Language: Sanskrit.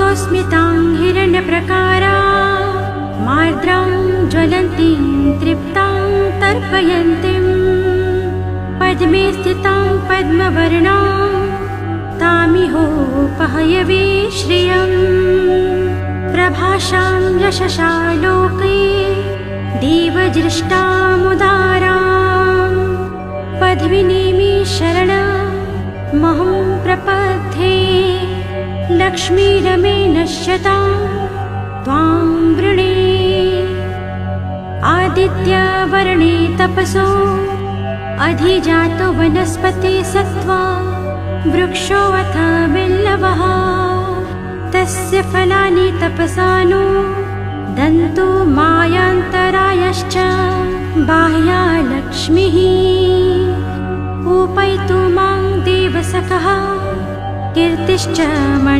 सौस्मितां हिरण्यप्रकारा मार्द्रां ज्वलन्तीं तृप्तां तर्पयन्तीं पद्मे स्थितां पद्मवर्णां तामिहोपहयवे श्रियम् प्रभाषां यशसा लोके देवदृष्टामुदारां पद्मिनीं शरणमहं प्रपद्ये लक्ष्मीरमे नश्यतां त्वां वृणे आदित्यवर्णे तपसो अधिजातो वनस्पति सत्त्वा वृक्षो अथ बिल्लवः तस्य फलानि तपसानो दन्तो मायान्तरायश्च बाह्या लक्ष्मीः पूपयतु मां देवसखः कीर्तिश्च मणि